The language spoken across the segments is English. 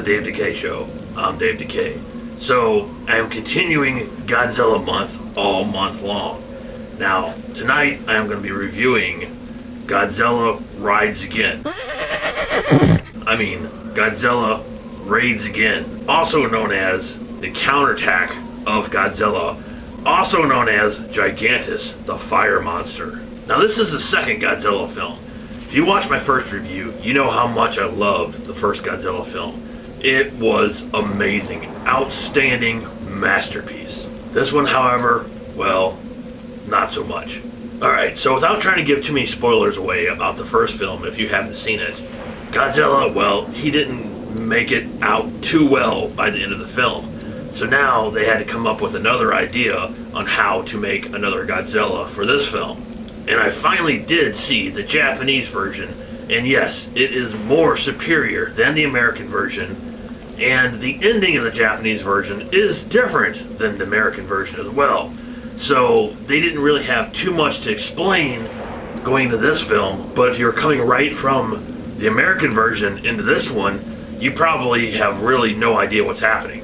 Dave Decay Show. I'm Dave Decay. So, I am continuing Godzilla Month all month long. Now, tonight I am going to be reviewing Godzilla Rides Again. Godzilla Raids Again. Also known as the counterattack of Godzilla. Also known as Gigantus, the fire monster. Now, this is the second Godzilla film. If you watched my first review, you know how much I loved the first Godzilla film. It was amazing. Outstanding masterpiece. This one, however, well, not so much. Alright, so without trying to give too many spoilers away about the first film, if you haven't seen it, Godzilla, well, he didn't make it out too well by the end of the film. So now they had to come up with another idea on how to make another Godzilla for this film. And I finally did see the Japanese version, and yes, it is more superior than the American version, and the ending of the Japanese version is different than the American version as well. So they didn't really have too much to explain going to this film, but if you're coming right from the American version into this one, you probably have really no idea what's happening.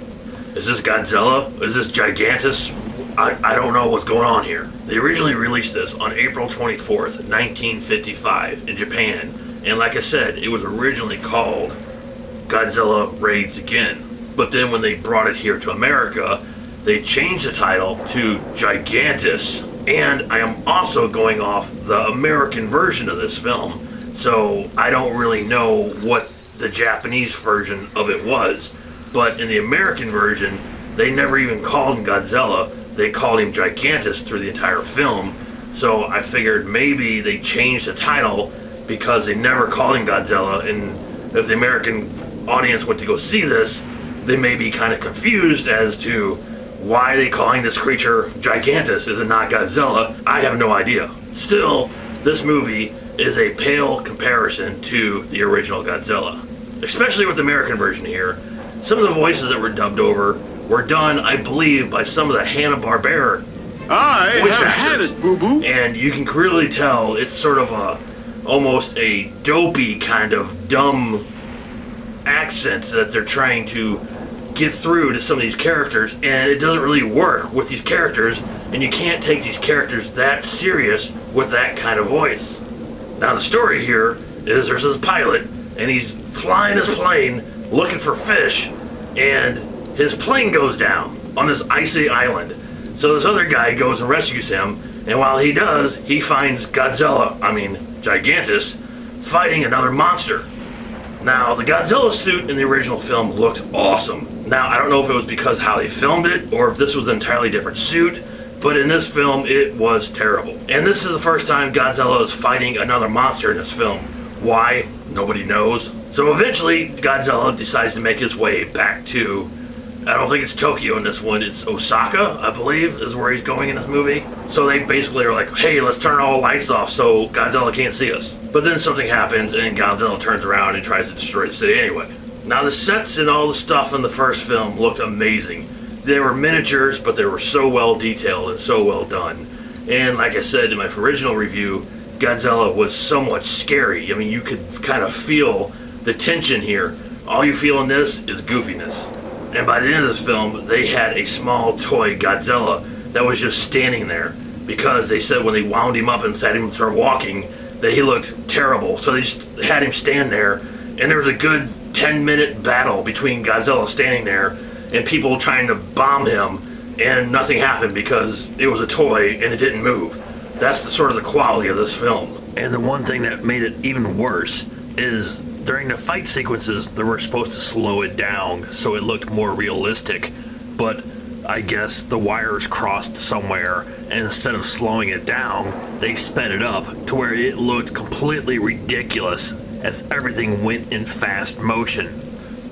Is this Godzilla? Is this Gigantus? I don't know what's going on here. They originally released this on April 24th, 1955 in Japan. And like I said, it was originally called Godzilla Raids Again. But then when they brought it here to America, they changed the title to Gigantus. And I am also going off the American version of this film. So I don't really know what the Japanese version of it was. But in the American version, they never even called him Godzilla. They called him Gigantus through the entire film. So I figured maybe they changed the title because they never called him Godzilla. And if the American audience went to go see this, they may be kind of confused as to why they calling this creature Gigantus. Is it not Godzilla? I have no idea. Still, this movie is a pale comparison to the original Godzilla. Especially with the American version here. Some of the voices that were dubbed over were done, I believe, by some of the Hanna-Barbera voice actors. Boo-boo. And you can really tell it's sort of almost a dopey kind of dumb accent that they're trying to get through to some of these characters, and it doesn't really work with these characters, and you can't take these characters that serious with that kind of voice. Now the story here is there's this pilot, and he's flying his plane looking for fish, and his plane goes down on this icy island. So this other guy goes and rescues him, and while he does, he finds Gigantus, fighting another monster. Now, the Godzilla suit in the original film looked awesome. Now, I don't know if it was because how they filmed it, or if this was an entirely different suit, but in this film, it was terrible. And this is the first time Godzilla is fighting another monster in this film. Why? Nobody knows. So eventually, Godzilla decides to make his way back to, I don't think it's Tokyo in this one, it's Osaka, I believe, is where he's going in this movie. So they basically are like, hey, let's turn all the lights off so Godzilla can't see us. But then something happens and Godzilla turns around and tries to destroy the city anyway. Now the sets and all the stuff in the first film looked amazing. They were miniatures, but they were so well detailed and so well done. And like I said in my original review, Godzilla was somewhat scary. I mean, you could kind of feel the tension here. All you feel in this is goofiness. And by the end of this film, they had a small toy Godzilla that was just standing there because they said when they wound him up and had him start walking that he looked terrible. So they just had him stand there, and there was a good 10-minute battle between Godzilla standing there and people trying to bomb him, and nothing happened because it was a toy and it didn't move. That's the sort of the quality of this film. And the one thing that made it even worse is during the fight sequences, they were supposed to slow it down so it looked more realistic, but I guess the wires crossed somewhere, and instead of slowing it down, they sped it up to where it looked completely ridiculous as everything went in fast motion.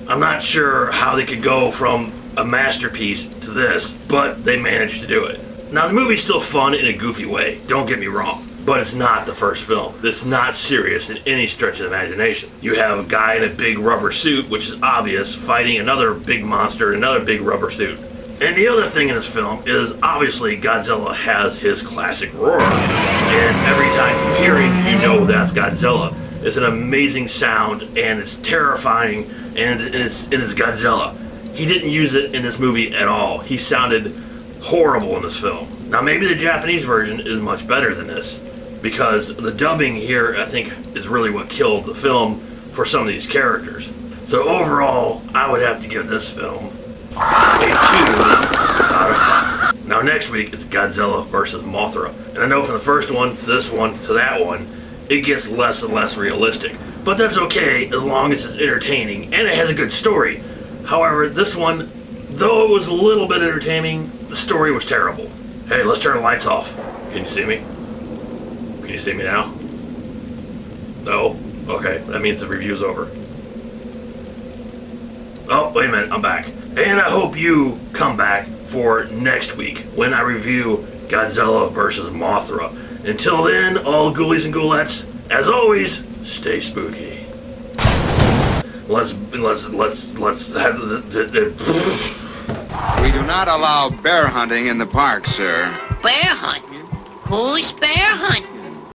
I'm not sure how they could go from a masterpiece to this, but they managed to do it. Now the movie's still fun in a goofy way, don't get me wrong. But it's not the first film. It's not serious in any stretch of the imagination. You have a guy in a big rubber suit, which is obvious, fighting another big monster in another big rubber suit. And the other thing in this film is obviously Godzilla has his classic roar. And every time you hear him, you know that's Godzilla. It's an amazing sound, and it's terrifying, and it's Godzilla. He didn't use it in this movie at all. He sounded horrible in this film. Now maybe the Japanese version is much better than this, because the dubbing here, I think, is really what killed the film for some of these characters. So overall, I would have to give this film a 2 out of 5. Now next week, it's Godzilla versus Mothra. And I know from the first one to this one to that one, it gets less and less realistic. But that's okay, as long as it's entertaining and it has a good story. However, this one, though it was a little bit entertaining, the story was terrible. Hey, let's turn the lights off. Can you see me? Can you see me now? No? Okay, that means the review's over. Oh, wait a minute, I'm back. And I hope you come back for next week when I review Godzilla vs. Mothra. Until then, all ghoulies and ghoulettes, as always, stay spooky. Let's have We do not allow bear hunting in the park, sir. Bear hunting? Who's bear hunting?